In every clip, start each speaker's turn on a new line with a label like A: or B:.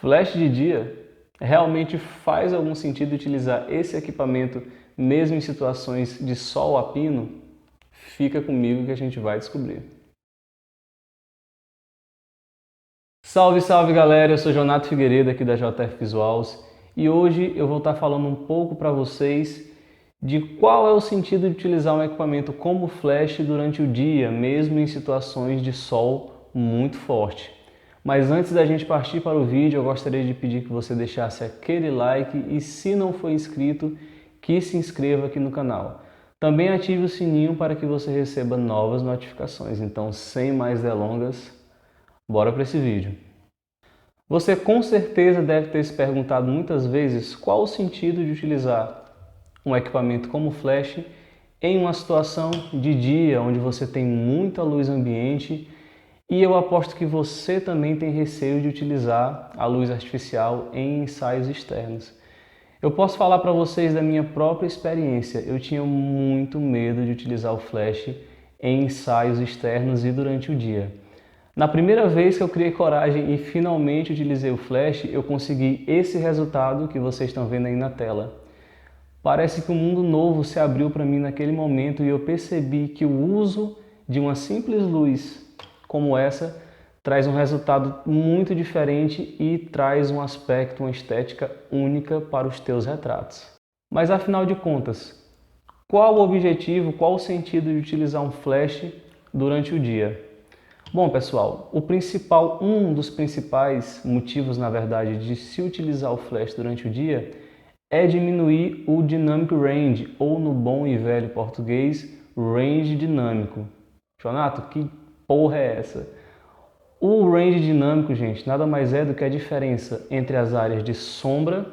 A: Flash de dia? Realmente faz algum sentido utilizar esse equipamento mesmo em situações de sol a pino? Fica comigo que a gente vai descobrir. Salve, salve galera, eu sou Jonato Figueiredo aqui da JF Visuals e hoje eu vou estar falando um pouco para vocês de qual é o sentido de utilizar um equipamento como flash durante o dia, mesmo em situações de sol muito forte. Mas antes da gente partir para o vídeo, eu gostaria de pedir que você deixasse aquele like e, se não for inscrito, que se inscreva aqui no canal. Também ative o sininho para que você receba novas notificações. Então, sem mais delongas, bora para esse vídeo. Você com certeza deve ter se perguntado muitas vezes qual o sentido de utilizar um equipamento como flash em uma situação de dia, onde você tem muita luz ambiente. E eu aposto que você também tem receio de utilizar a luz artificial em ensaios externos. Eu posso falar para vocês da minha própria experiência. Eu tinha muito medo de utilizar o flash em ensaios externos e durante o dia. Na primeira vez que eu criei coragem e finalmente utilizei o flash, eu consegui esse resultado que vocês estão vendo aí na tela. Parece que um mundo novo se abriu para mim naquele momento e eu percebi que o uso de uma simples luz como essa traz um resultado muito diferente e traz um aspecto, uma estética única para os teus retratos. Mas afinal de contas, qual o objetivo, qual o sentido de utilizar um flash durante o dia? Bom pessoal, um dos principais motivos na verdade de se utilizar o flash durante o dia é diminuir o dynamic range, ou no bom e velho português, range dinâmico. Jonato, que porra é essa? O range dinâmico, gente, nada mais é do que a diferença entre as áreas de sombra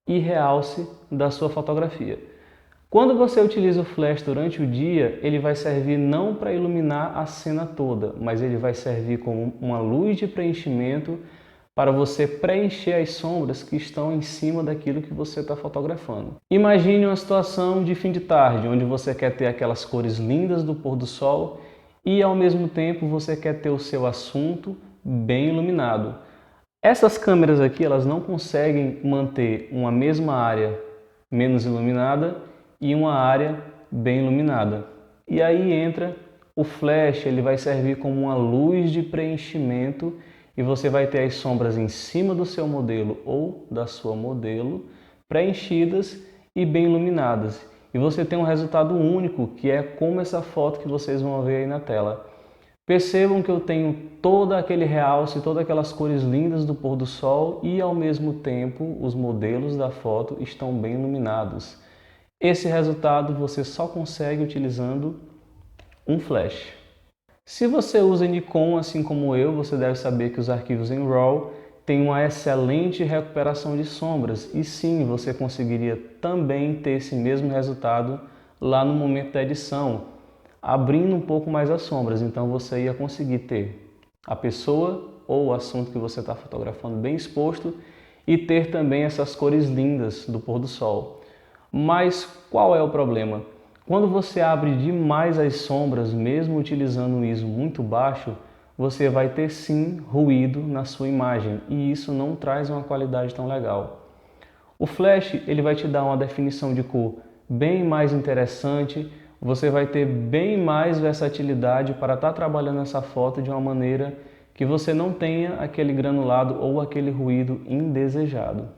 A: e realce da sua fotografia. Quando você utiliza o flash durante o dia, ele vai servir não para iluminar a cena toda, mas ele vai servir como uma luz de preenchimento para você preencher as sombras que estão em cima daquilo que você está fotografando. Imagine uma situação de fim de tarde, onde você quer ter aquelas cores lindas do pôr do sol e ao mesmo tempo você quer ter o seu assunto bem iluminado. Essas câmeras aqui, elas não conseguem manter uma mesma área menos iluminada e uma área bem iluminada. E aí entra o flash, ele vai servir como uma luz de preenchimento e você vai ter as sombras em cima do seu modelo ou da sua modelo preenchidas e bem iluminadas. E você tem um resultado único, que é como essa foto que vocês vão ver aí na tela. Percebam que eu tenho todo aquele realce, todas aquelas cores lindas do pôr do sol e ao mesmo tempo os modelos da foto estão bem iluminados. Esse resultado você só consegue utilizando um flash. Se você usa Nikon assim como eu, você deve saber que os arquivos em RAW têm uma excelente recuperação de sombras e sim, você conseguiria também ter esse mesmo resultado lá no momento da edição, abrindo um pouco mais as sombras. Então você ia conseguir ter a pessoa ou o assunto que você está fotografando bem exposto e ter também essas cores lindas do pôr do sol. Mas qual é o problema? Quando você abre demais as sombras, mesmo utilizando um ISO muito baixo, você vai ter sim ruído na sua imagem e isso não traz uma qualidade tão legal. O flash ele vai te dar uma definição de cor bem mais interessante, você vai ter bem mais versatilidade para estar trabalhando essa foto de uma maneira que você não tenha aquele granulado ou aquele ruído indesejado.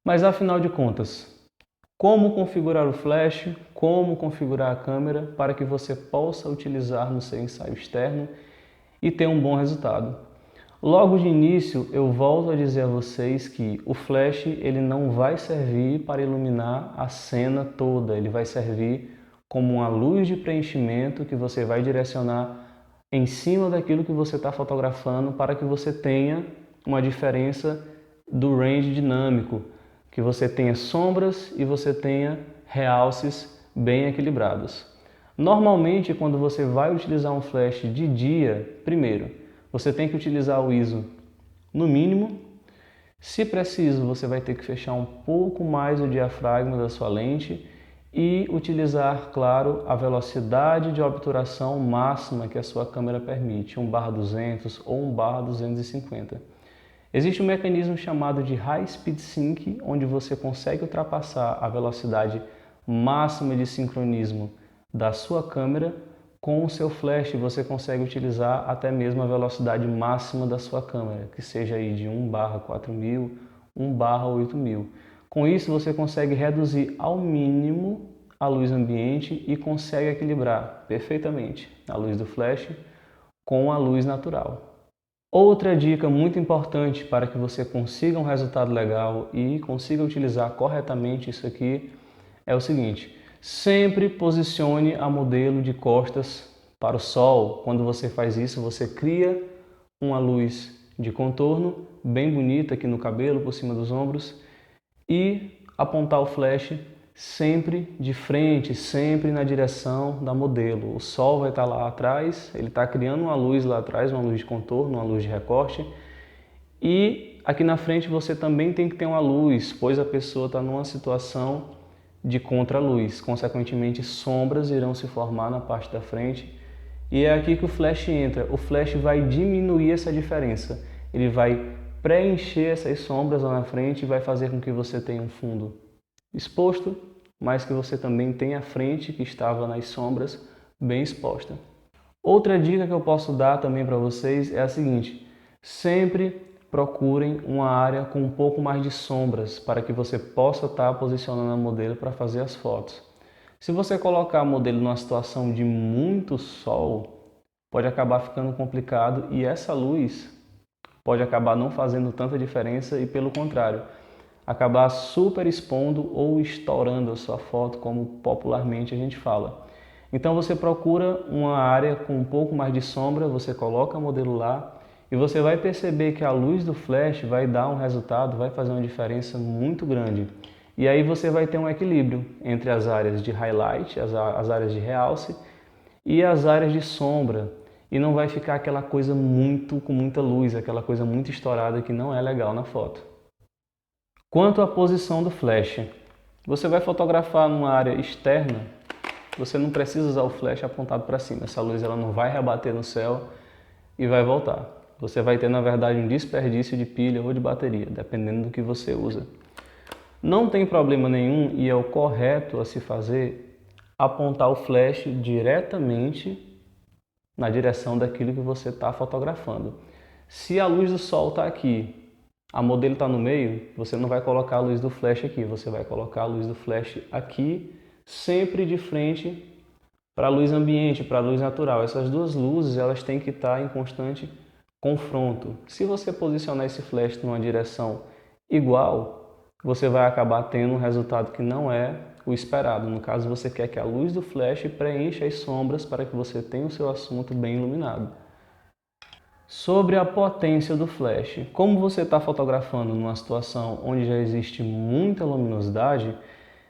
A: Mas afinal de contas, como configurar o flash, como configurar a câmera para que você possa utilizar no seu ensaio externo e ter um bom resultado. Logo de início, eu volto a dizer a vocês que o flash ele não vai servir para iluminar a cena toda, ele vai servir como uma luz de preenchimento que você vai direcionar em cima daquilo que você está fotografando para que você tenha uma diferença do range dinâmico, que você tenha sombras e você tenha realces bem equilibrados. Normalmente, quando você vai utilizar um flash de dia, primeiro, você tem que utilizar o ISO no mínimo. Se preciso, você vai ter que fechar um pouco mais o diafragma da sua lente e utilizar, claro, a velocidade de obturação máxima que a sua câmera permite, 1/200 ou 1/250. Existe um mecanismo chamado de High Speed Sync, onde você consegue ultrapassar a velocidade máxima de sincronismo da sua câmera com o seu flash. Você consegue utilizar até mesmo a velocidade máxima da sua câmera, que seja aí de 1/4000, 1/8000. Com isso você consegue reduzir ao mínimo a luz ambiente e consegue equilibrar perfeitamente a luz do flash com a luz natural. Outra dica muito importante para que você consiga um resultado legal e consiga utilizar corretamente isso aqui é o seguinte: sempre posicione a modelo de costas para o sol. Quando você faz isso, você cria uma luz de contorno bem bonita aqui no cabelo, por cima dos ombros, e apontar o flash sempre de frente, sempre na direção da modelo. O sol vai estar lá atrás, ele está criando uma luz lá atrás, uma luz de contorno, uma luz de recorte. E aqui na frente você também tem que ter uma luz, pois a pessoa está numa situação de contraluz. Consequentemente, sombras irão se formar na parte da frente. E é aqui que o flash entra. O flash vai diminuir essa diferença. Ele vai preencher essas sombras lá na frente e vai fazer com que você tenha um fundo exposto, mas que você também tenha a frente que estava nas sombras bem exposta. Outra dica que eu posso dar também para vocês é a seguinte: sempre procurem uma área com um pouco mais de sombras para que você possa estar posicionando a modelo para fazer as fotos. Se você colocar a modelo numa situação de muito sol, pode acabar ficando complicado e essa luz pode acabar não fazendo tanta diferença e, pelo contrário, acabar super expondo ou estourando a sua foto, como popularmente a gente fala. Então você procura uma área com um pouco mais de sombra, você coloca o modelo lá e você vai perceber que a luz do flash vai dar um resultado, vai fazer uma diferença muito grande. E aí você vai ter um equilíbrio entre as áreas de highlight, as áreas de realce e as áreas de sombra. E não vai ficar aquela coisa com muita luz, aquela coisa muito estourada que não é legal na foto. Quanto à posição do flash, você vai fotografar numa área externa, você não precisa usar o flash apontado para cima. Essa luz ela não vai rebater no céu e vai voltar. Você vai ter, na verdade, um desperdício de pilha ou de bateria, dependendo do que você usa. Não tem problema nenhum e é o correto a se fazer apontar o flash diretamente na direção daquilo que você está fotografando. Se a luz do sol está aqui, a modelo está no meio, você não vai colocar a luz do flash aqui, você vai colocar a luz do flash aqui, sempre de frente para a luz ambiente, para a luz natural. Essas duas luzes elas têm que estar em constante confronto. Se você posicionar esse flash numa direção igual, você vai acabar tendo um resultado que não é o esperado. No caso, você quer que a luz do flash preencha as sombras para que você tenha o seu assunto bem iluminado. Sobre a potência do flash, como você está fotografando numa situação onde já existe muita luminosidade,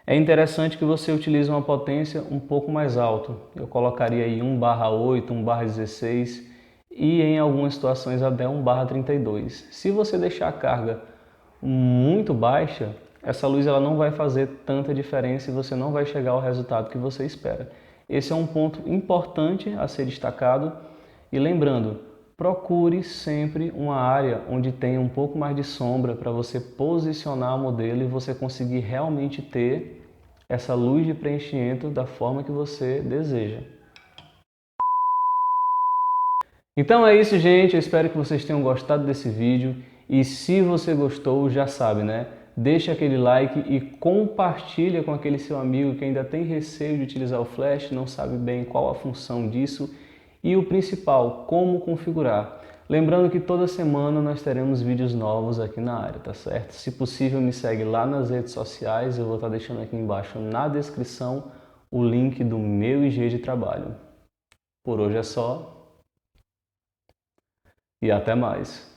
A: é interessante que você utilize uma potência um pouco mais alta. Eu colocaria aí 1/8, 1/16 e em algumas situações até 1/32. Se você deixar a carga muito baixa, essa luz ela não vai fazer tanta diferença e você não vai chegar ao resultado que você espera. Esse é um ponto importante a ser destacado e lembrando, procure sempre uma área onde tenha um pouco mais de sombra para você posicionar o modelo e você conseguir realmente ter essa luz de preenchimento da forma que você deseja. Então é isso, gente. Eu espero que vocês tenham gostado desse vídeo e se você gostou, já sabe, né? Deixa aquele like e compartilha com aquele seu amigo que ainda tem receio de utilizar o flash, não sabe bem qual a função disso e o principal, como configurar. Lembrando que toda semana nós teremos vídeos novos aqui na área, tá certo? Se possível, me segue lá nas redes sociais, eu vou estar deixando aqui embaixo na descrição o link do meu IG de trabalho. Por hoje é só e até mais.